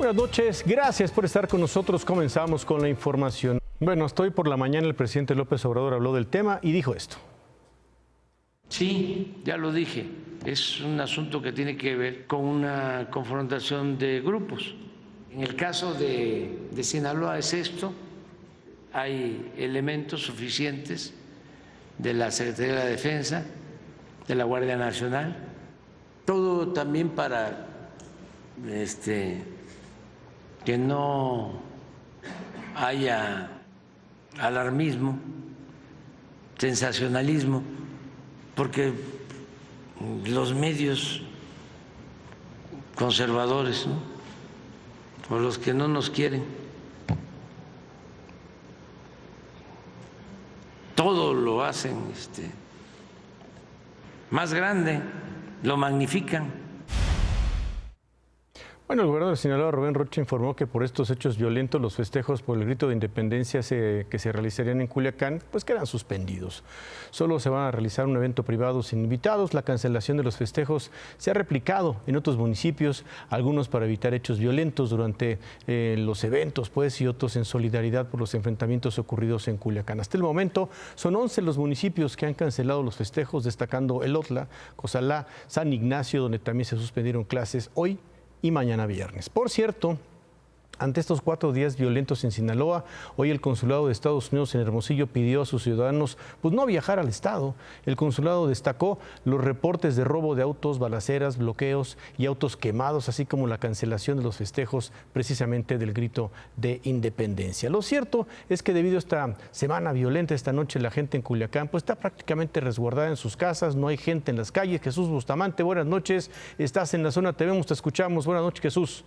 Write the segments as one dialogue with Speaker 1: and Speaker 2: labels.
Speaker 1: Buenas noches, gracias por estar con nosotros. Comenzamos con la información. Bueno, hasta hoy por la mañana el presidente López Obrador habló del tema y dijo esto.
Speaker 2: Sí, ya lo dije, es un asunto que tiene que ver con una confrontación de grupos. En el caso de Sinaloa es esto, hay elementos suficientes de la Secretaría de la Defensa, de la Guardia Nacional, todo también para que no haya alarmismo, sensacionalismo, porque los medios conservadores, ¿no?, o los que no nos quieren, todo lo hacen más grande, lo magnifican.
Speaker 1: Bueno, el gobernador de Sinaloa, Rubén Rocha, informó que por estos hechos violentos los festejos por el grito de independencia que se realizarían en Culiacán, pues quedan suspendidos. Solo se va a realizar un evento privado sin invitados. La cancelación de los festejos se ha replicado en otros municipios, algunos para evitar hechos violentos durante los eventos, pues, y otros en solidaridad por los enfrentamientos ocurridos en Culiacán. Hasta el momento son 11 los municipios que han cancelado los festejos, destacando Elotla, Cozalá, San Ignacio, donde también se suspendieron clases hoy y mañana viernes. Por cierto, ante estos 4 días violentos en Sinaloa, hoy el Consulado de Estados Unidos en Hermosillo pidió a sus ciudadanos pues no viajar al estado. El consulado destacó los reportes de robo de autos, balaceras, bloqueos y autos quemados, así como la cancelación de los festejos precisamente del grito de independencia. Lo cierto es que debido a esta semana violenta, esta noche la gente en Culiacán pues está prácticamente resguardada en sus casas, no hay gente en las calles. Jesús Bustamante, buenas noches, estás en la zona, te vemos, te escuchamos. Buenas noches, Jesús.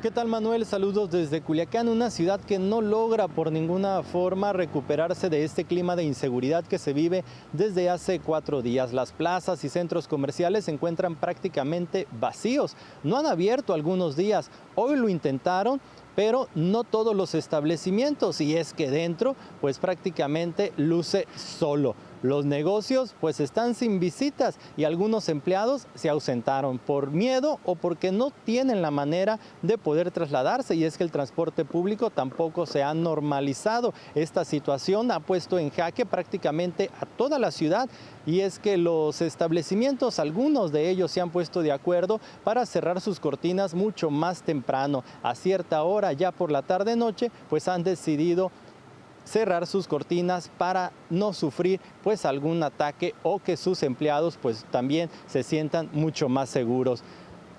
Speaker 3: ¿Qué tal, Manuel? Saludos desde Culiacán, una ciudad que no logra por ninguna forma recuperarse de este clima de inseguridad que se vive desde hace 4 días. Las plazas y centros comerciales se encuentran prácticamente vacíos. No han abierto algunos días. Hoy lo intentaron, pero no todos los establecimientos, y es que dentro pues prácticamente luce solo. Los negocios pues están sin visitas y algunos empleados se ausentaron por miedo o porque no tienen la manera de poder trasladarse, y es que el transporte público tampoco se ha normalizado. Esta situación ha puesto en jaque prácticamente a toda la ciudad, y es que los establecimientos, algunos de ellos se han puesto de acuerdo para cerrar sus cortinas mucho más temprano. A cierta hora, ya por la tarde-noche, pues han decidido cerrar sus cortinas para no sufrir pues algún ataque o que sus empleados pues también se sientan mucho más seguros.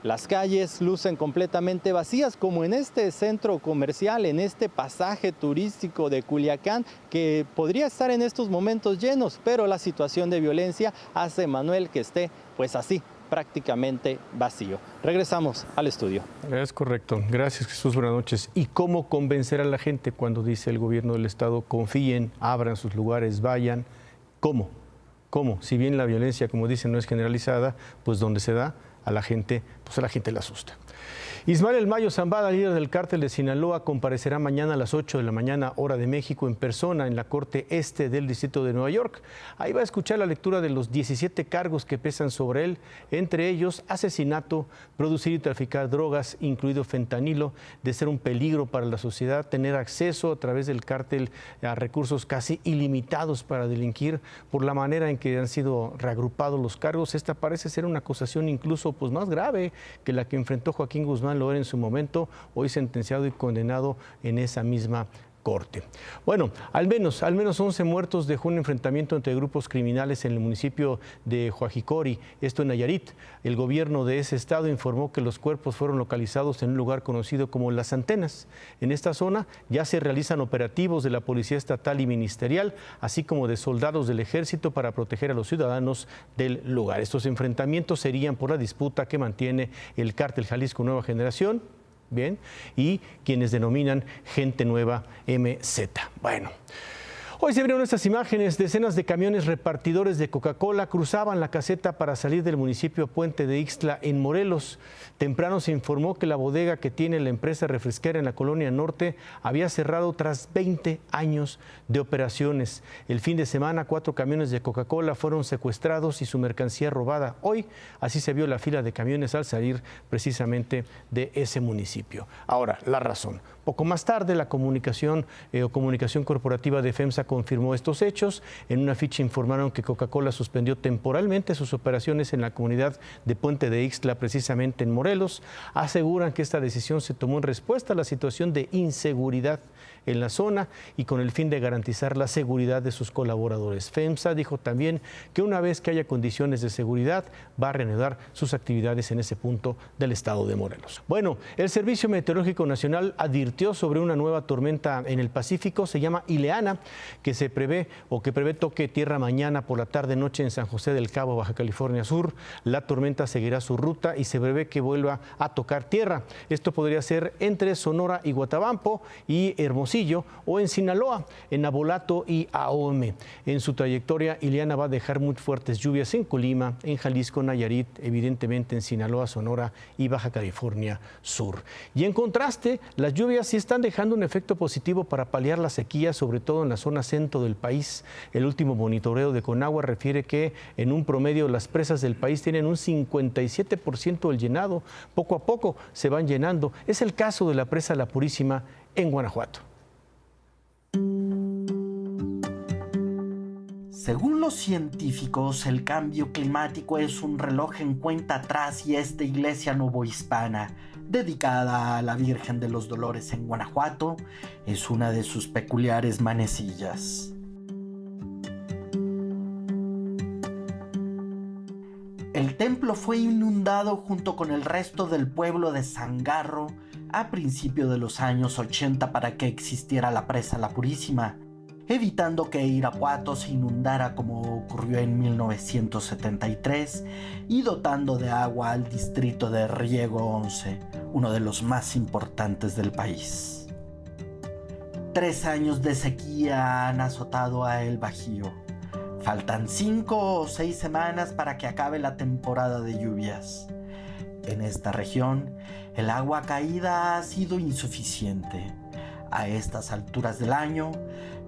Speaker 3: Las calles lucen completamente vacías, como en este centro comercial, en este pasaje turístico de Culiacán, que podría estar en estos momentos llenos, pero la situación de violencia hace, Manuel, que esté pues así, prácticamente vacío. Regresamos al estudio. Es correcto. Gracias, Jesús. Buenas noches. ¿Y cómo convencer a la gente cuando dice el gobierno del estado confíen, abran sus lugares, vayan? ¿Cómo? ¿Cómo? Si bien la violencia, como dicen, no es generalizada, pues donde se da, a la gente le asusta. Ismael El Mayo Zambada, líder del cártel de Sinaloa, comparecerá mañana a las 8 de la mañana, hora de México, en persona en la Corte Este del Distrito de Nueva York. Ahí va a escuchar la lectura de los 17 cargos que pesan sobre él, entre ellos asesinato, producir y traficar drogas, incluido fentanilo, de ser un peligro para la sociedad, tener acceso a través del cártel a recursos casi ilimitados para delinquir. Por la manera en que han sido reagrupados los cargos, esta parece ser una acusación incluso pues más grave que la que enfrentó Joaquín Guzmán Loera en su momento, hoy sentenciado y condenado en esa misma corte. Bueno, al menos 11 muertos dejó un enfrentamiento entre grupos criminales en el municipio de Huajicori, esto en Nayarit. El gobierno de ese estado informó que los cuerpos fueron localizados en un lugar conocido como Las Antenas. En esta zona ya se realizan operativos de la Policía Estatal y Ministerial, así como de soldados del Ejército para proteger a los ciudadanos del lugar. Estos enfrentamientos serían por la disputa que mantiene el cártel Jalisco Nueva Generación, bien, y quienes denominan Gente Nueva MZ. Bueno,
Speaker 1: Hoy se vieron estas imágenes. Decenas de camiones repartidores de Coca-Cola cruzaban la caseta para salir del municipio Puente de Ixtla, en Morelos. Temprano se informó que la bodega que tiene la empresa refresquera en la Colonia Norte había cerrado tras 20 años de operaciones. El fin de semana, 4 camiones de Coca-Cola fueron secuestrados y su mercancía robada. Hoy así se vio la fila de camiones al salir precisamente de ese municipio. Ahora, la razón. Poco más tarde, la comunicación corporativa de FEMSA confirmó estos hechos. En una ficha informaron que Coca-Cola suspendió temporalmente sus operaciones en la comunidad de Puente de Ixtla, precisamente en Morelos. Aseguran que esta decisión se tomó en respuesta a la situación de inseguridad en la zona y con el fin de garantizar la seguridad de sus colaboradores. FEMSA dijo también que una vez que haya condiciones de seguridad va a reanudar sus actividades en ese punto del estado de Morelos. Bueno, el Servicio Meteorológico Nacional advirtió sobre una nueva tormenta en el Pacífico, se llama Ileana, que prevé toque tierra mañana por la tarde-noche en San José del Cabo, Baja California Sur. La tormenta seguirá su ruta y se prevé que vuelva a tocar tierra. Esto podría ser entre Sonora y Guatabampo y Hermosillo, o en Sinaloa, en Nabolato y Ahome. En su trayectoria, Ileana va a dejar muy fuertes lluvias en Colima, en Jalisco, Nayarit, evidentemente en Sinaloa, Sonora y Baja California Sur. Y en contraste, las lluvias sí están dejando un efecto positivo para paliar la sequía, sobre todo en la zona centro del país. El último monitoreo de Conagua refiere que en un promedio las presas del país tienen un 57% del llenado. Poco a poco se van llenando. Es el caso de la presa La Purísima en Guanajuato.
Speaker 4: Según los científicos, el cambio climático es un reloj en cuenta atrás y esta iglesia novohispana, dedicada a la Virgen de los Dolores en Guanajuato, es una de sus peculiares manecillas. El templo fue inundado junto con el resto del pueblo de Sangarro a principios de los años 80 para que existiera la presa La Purísima, evitando que Irapuato se inundara como ocurrió en 1973 y dotando de agua al distrito de Riego 11, uno de los más importantes del país. 3 años de sequía han azotado a El Bajío. Faltan 5 o 6 semanas para que acabe la temporada de lluvias. En esta región, el agua caída ha sido insuficiente. A estas alturas del año,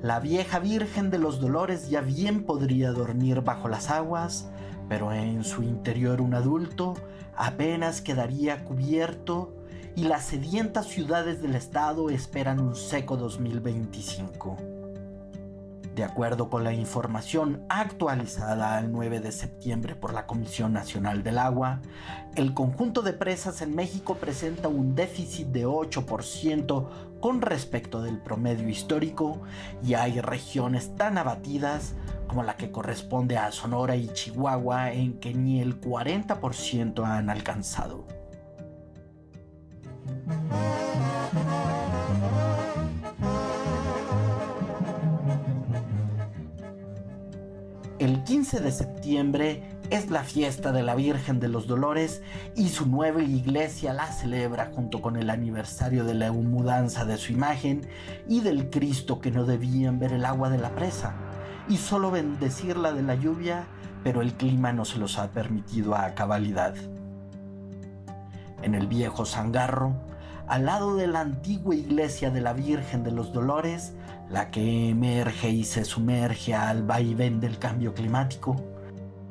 Speaker 4: la vieja Virgen de los Dolores ya bien podría dormir bajo las aguas, pero en su interior un adulto apenas quedaría cubierto y las sedientas ciudades del estado esperan un seco 2025. De acuerdo con la información actualizada al 9 de septiembre por la Comisión Nacional del Agua, el conjunto de presas en México presenta un déficit de 8% con respecto del promedio histórico y hay regiones tan abatidas como la que corresponde a Sonora y Chihuahua en que ni el 40% han alcanzado. El 15 de septiembre es la fiesta de la Virgen de los Dolores y su nueva iglesia la celebra junto con el aniversario de la mudanza de su imagen y del Cristo que no debían ver el agua de la presa y solo bendecirla de la lluvia, pero el clima no se los ha permitido a cabalidad. En el viejo Sangarro, al lado de la antigua iglesia de la Virgen de los Dolores, la que emerge y se sumerge al vaivén del cambio climático,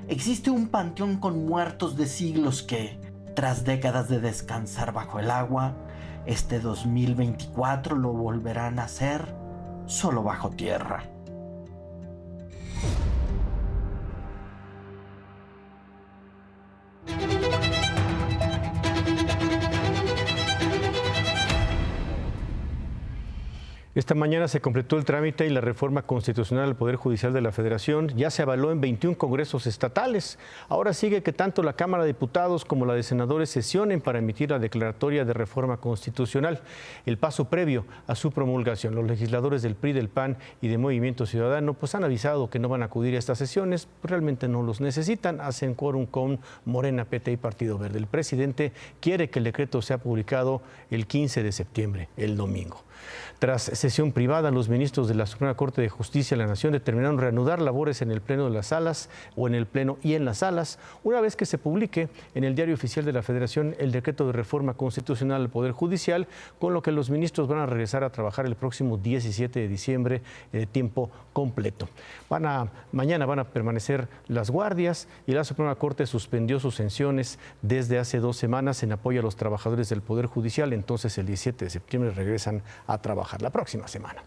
Speaker 4: existe un panteón con muertos de siglos que, tras décadas de descansar bajo el agua, este 2024 lo volverán a hacer solo bajo tierra.
Speaker 1: Esta mañana se completó el trámite y la reforma constitucional al Poder Judicial de la Federación ya se avaló en 21 congresos estatales. Ahora sigue que tanto la Cámara de Diputados como la de Senadores sesionen para emitir la declaratoria de reforma constitucional. El paso previo a su promulgación. Los legisladores del PRI, del PAN y de Movimiento Ciudadano pues han avisado que no van a acudir a estas sesiones, realmente no los necesitan, hacen quórum con Morena, PT y Partido Verde. El presidente quiere que el decreto sea publicado el 15 de septiembre, el domingo. Tras sesión privada, los ministros de la Suprema Corte de Justicia de la Nación determinaron reanudar labores en el Pleno de las Salas o en el Pleno y en las salas, una vez que se publique en el Diario Oficial de la Federación el decreto de reforma constitucional al Poder Judicial, con lo que los ministros van a regresar a trabajar el próximo 17 de diciembre de tiempo completo. Mañana van a permanecer las guardias y la Suprema Corte suspendió sus sesiones desde hace 2 semanas en apoyo a los trabajadores del Poder Judicial. Entonces el 17 de septiembre regresan a trabajar la próxima semana.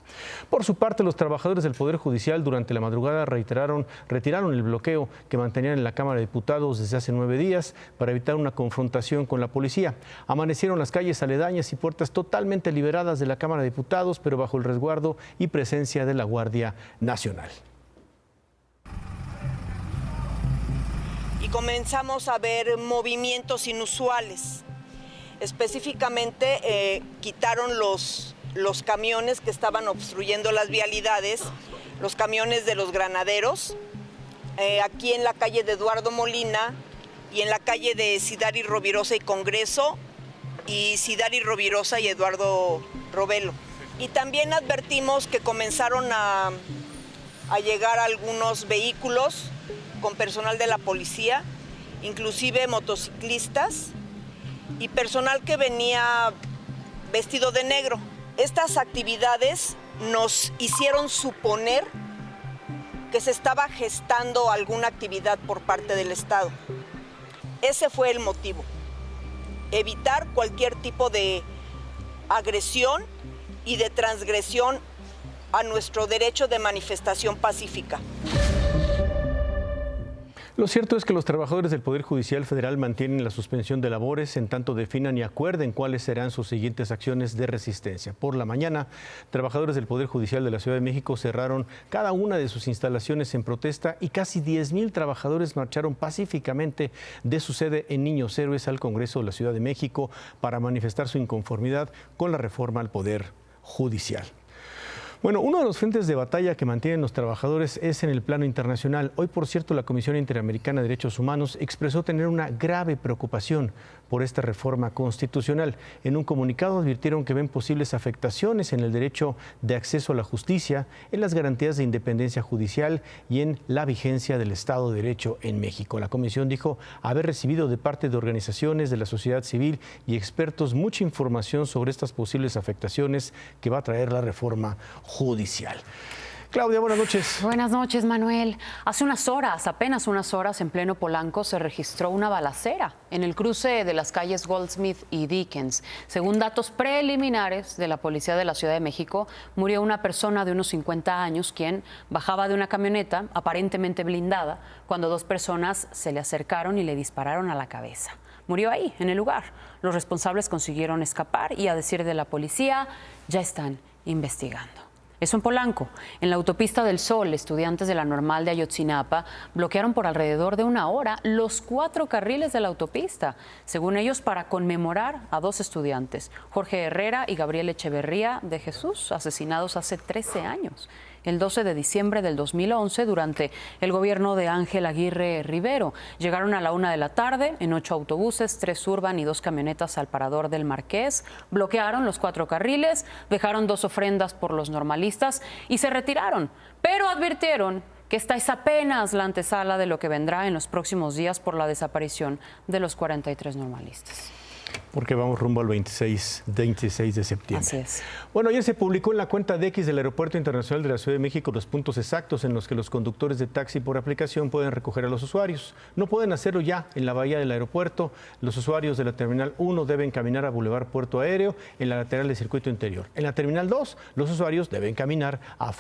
Speaker 1: Por su parte, los trabajadores del Poder Judicial durante la madrugada retiraron el bloqueo que mantenían en la Cámara de Diputados desde hace 9 días para evitar una confrontación con la policía. Amanecieron las calles aledañas y puertas totalmente liberadas de la Cámara de Diputados, pero bajo el resguardo y presencia de la Guardia Nacional.
Speaker 5: Y comenzamos a ver movimientos inusuales. Específicamente quitaron los camiones que estaban obstruyendo las vialidades, los camiones de los granaderos, aquí en la calle de Eduardo Molina y en la calle de Cidari Rovirosa y Congreso, y Cidari Rovirosa y Eduardo Robelo. Y también advertimos que comenzaron a llegar algunos vehículos con personal de la policía, inclusive motociclistas y personal que venía vestido de negro. Estas actividades nos hicieron suponer que se estaba gestando alguna actividad por parte del Estado. Ese fue el motivo, evitar cualquier tipo de agresión y de transgresión a nuestro derecho de manifestación pacífica.
Speaker 1: Lo cierto es que los trabajadores del Poder Judicial Federal mantienen la suspensión de labores en tanto definan y acuerden cuáles serán sus siguientes acciones de resistencia. Por la mañana, trabajadores del Poder Judicial de la Ciudad de México cerraron cada una de sus instalaciones en protesta y casi 10,000 trabajadores marcharon pacíficamente de su sede en Niños Héroes al Congreso de la Ciudad de México para manifestar su inconformidad con la reforma al Poder Judicial. Bueno, uno de los frentes de batalla que mantienen los trabajadores es en el plano internacional. Hoy, por cierto, la Comisión Interamericana de Derechos Humanos expresó tener una grave preocupación por esta reforma constitucional. En un comunicado advirtieron que ven posibles afectaciones en el derecho de acceso a la justicia, en las garantías de independencia judicial y en la vigencia del Estado de Derecho en México. La Comisión dijo haber recibido de parte de organizaciones de la sociedad civil y expertos mucha información sobre estas posibles afectaciones que va a traer la reforma judicial. Claudia, buenas noches.
Speaker 6: Buenas noches, Manuel. Hace unas horas, apenas unas horas, en pleno Polanco se registró una balacera en el cruce de las calles Goldsmith y Dickens. Según datos preliminares de la Policía de la Ciudad de México, murió una persona de unos 50 años quien bajaba de una camioneta aparentemente blindada cuando 2 personas se le acercaron y le dispararon a la cabeza. Murió ahí, en el lugar. Los responsables consiguieron escapar y, a decir de la policía, ya están investigando. Eso en Polanco. En la autopista del Sol, estudiantes de la Normal de Ayotzinapa bloquearon por alrededor de 1 hora los 4 carriles de la autopista, según ellos para conmemorar a 2 estudiantes, Jorge Herrera y Gabriel Echeverría de Jesús, asesinados hace 13 años. El 12 de diciembre del 2011, durante el gobierno de Ángel Aguirre Rivero. Llegaron a la 1 de la tarde en 8 autobuses, 3 Suburban y 2 camionetas al parador del Marqués. Bloquearon los 4 carriles, dejaron 2 ofrendas por los normalistas y se retiraron. Pero advirtieron que esta es apenas la antesala de lo que vendrá en los próximos días por la desaparición de los 43 normalistas.
Speaker 1: Porque vamos rumbo al 26 de septiembre.
Speaker 6: Así es.
Speaker 1: Bueno, ayer se publicó en la cuenta de X del Aeropuerto Internacional de la Ciudad de México los puntos exactos en los que los conductores de taxi por aplicación pueden recoger a los usuarios. No pueden hacerlo ya en la bahía del aeropuerto. Los usuarios de la Terminal 1 deben caminar a Boulevard Puerto Aéreo en la lateral del circuito interior. En la Terminal 2, los usuarios deben caminar a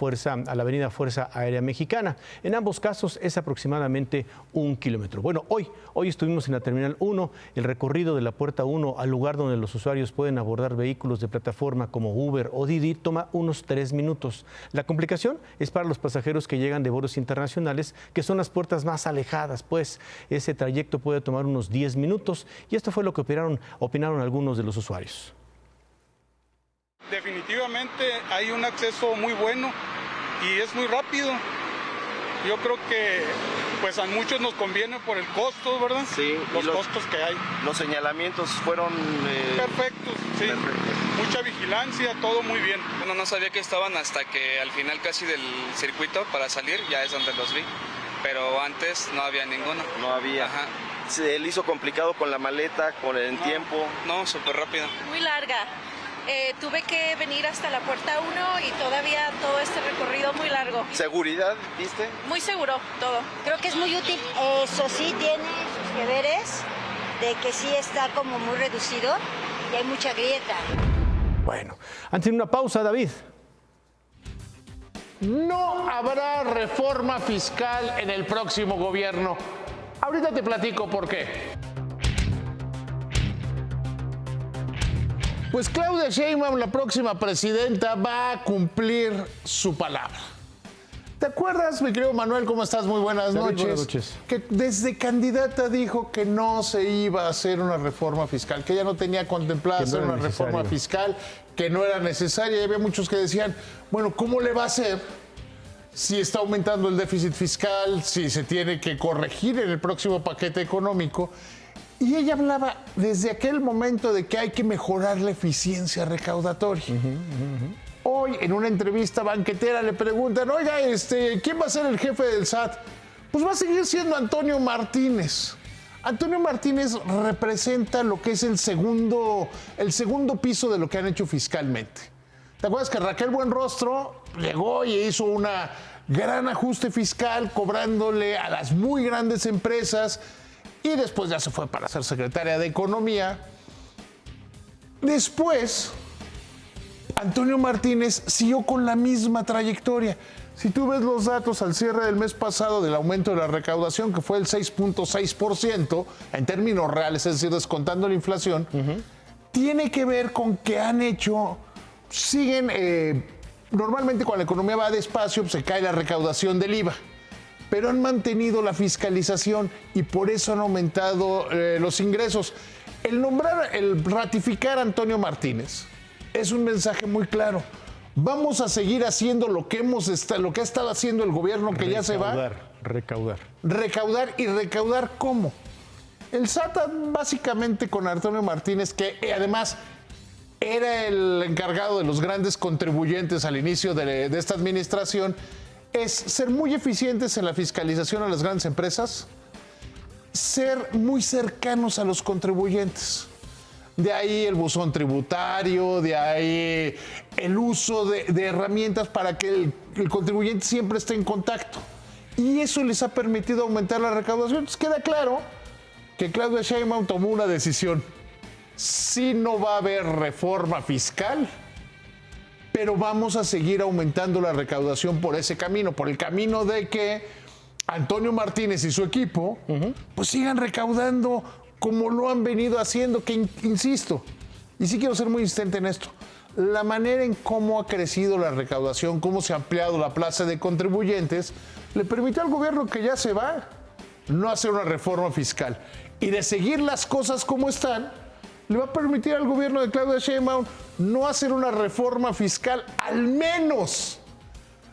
Speaker 1: la avenida Fuerza Aérea Mexicana. En ambos casos es aproximadamente 1 kilómetro. Bueno, hoy estuvimos en la Terminal 1, el recorrido de la puerta 1 al lugar donde los usuarios pueden abordar vehículos de plataforma como Uber o Didi toma unos 3 minutos. La complicación es para los pasajeros que llegan de vuelos internacionales, que son las puertas más alejadas, pues ese trayecto puede tomar unos 10 minutos y esto fue lo que opinaron algunos de los usuarios.
Speaker 7: Definitivamente hay un acceso muy bueno y es muy rápido. Yo creo que pues a muchos nos conviene por el costo, ¿verdad?
Speaker 8: Sí.
Speaker 7: Los costos que hay.
Speaker 8: Los señalamientos fueron...
Speaker 7: perfectos, sí. Perfectos. mucha vigilancia, todo muy bien.
Speaker 8: Bueno, no sabía que estaban hasta que al final casi del circuito para salir, ya es donde los vi. Pero antes no había ninguno.
Speaker 9: No había.
Speaker 8: Ajá.
Speaker 9: ¿Se le hizo complicado con la maleta, con el tiempo?
Speaker 8: No, súper rápido.
Speaker 10: Muy larga. Tuve que venir hasta la puerta 1 y todavía todo este recorrido muy largo.
Speaker 9: ¿Seguridad, viste?
Speaker 10: Muy seguro, todo.
Speaker 11: Creo que es muy útil. Eso sí tiene sus deberes de que sí está como muy reducido y hay mucha grieta.
Speaker 1: Bueno, antes de una pausa, David.
Speaker 12: No habrá reforma fiscal en el próximo gobierno. Ahorita te platico por qué. Pues Claudia Sheinbaum, la próxima presidenta, va a cumplir su palabra. ¿Te acuerdas, mi querido Manuel? ¿Cómo estás? Muy buenas noches.
Speaker 1: Buenas noches.
Speaker 12: Que desde candidata dijo que no se iba a hacer una reforma fiscal, que ella no tenía contemplada hacer una reforma fiscal, que no era necesaria. Y había muchos que decían, bueno, ¿cómo le va a hacer si está aumentando el déficit fiscal, si se tiene que corregir en el próximo paquete económico? Y ella hablaba desde aquel momento de que hay que mejorar la eficiencia recaudatoria. Hoy, en una entrevista banquetera, le preguntan, oiga, ¿quién va a ser el jefe del SAT? Pues va a seguir siendo Antonio Martínez. Antonio Martínez representa lo que es el segundo piso de lo que han hecho fiscalmente. ¿Te acuerdas que Raquel Buenrostro llegó y hizo un gran ajuste fiscal cobrándole a las muy grandes empresas y después ya se fue para ser secretaria de Economía? Después, Antonio Martínez siguió con la misma trayectoria. Si tú ves los datos al cierre del mes pasado del aumento de la recaudación, que fue el 6.6% en términos reales, es decir, descontando la inflación, tiene que ver con que siguen, normalmente cuando la economía va despacio, se cae la recaudación del IVA, pero han mantenido la fiscalización y por eso han aumentado los ingresos. El ratificar a Antonio Martínez es un mensaje muy claro. Vamos a seguir haciendo lo que ha estado haciendo el gobierno que ya se va.
Speaker 1: Recaudar.
Speaker 12: Recaudar. ¿Y recaudar cómo? El SAT básicamente con Antonio Martínez, que además era el encargado de los grandes contribuyentes al inicio de esta administración, es ser muy eficientes en la fiscalización a las grandes empresas, ser muy cercanos a los contribuyentes. De ahí el buzón tributario, de ahí el uso de herramientas para que el contribuyente siempre esté en contacto. Y eso les ha permitido aumentar la recaudación. Entonces queda claro que Claudia Sheinbaum tomó una decisión. Sí, no va a haber reforma fiscal, pero vamos a seguir aumentando la recaudación por ese camino, por el camino de que Antonio Martínez y su equipo pues sigan recaudando como lo han venido haciendo, que insisto, y sí quiero ser muy insistente en esto, la manera en cómo ha crecido la recaudación, cómo se ha ampliado la plaza de contribuyentes, le permitió al gobierno que ya se va no hacer una reforma fiscal. Y de seguir las cosas como están, le va a permitir al gobierno de Claudia Sheinbaum no hacer una reforma fiscal, al menos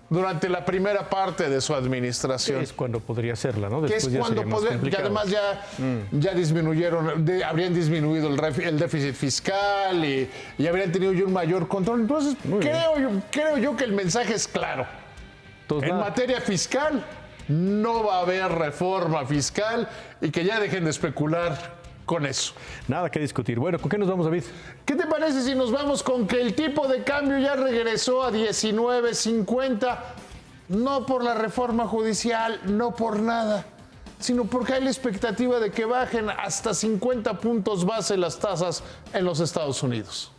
Speaker 12: durante la primera parte de su administración.
Speaker 1: Que es cuando podría hacerla, ¿no?
Speaker 12: Después que es cuando podría, y además ya disminuyeron, habrían disminuido el déficit fiscal y habrían tenido ya un mayor control. Entonces, creo yo que el mensaje es claro. Entonces, en materia fiscal, no va a haber reforma fiscal y que ya dejen de especular con eso.
Speaker 1: Nada que discutir. Bueno, ¿con qué nos vamos, David?
Speaker 12: ¿Qué te parece si nos vamos con que el tipo de cambio ya regresó a 19.50? No por la reforma judicial, no por nada, sino porque hay la expectativa de que bajen hasta 50 puntos base las tasas en los Estados Unidos.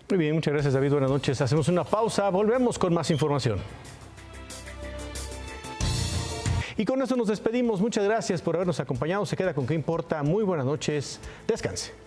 Speaker 1: Muy bien, muchas gracias, David. Buenas noches. Hacemos una pausa, volvemos con más información. Y con esto nos despedimos. Muchas gracias por habernos acompañado. Se queda con ¿Qué importa? Muy buenas noches. Descanse.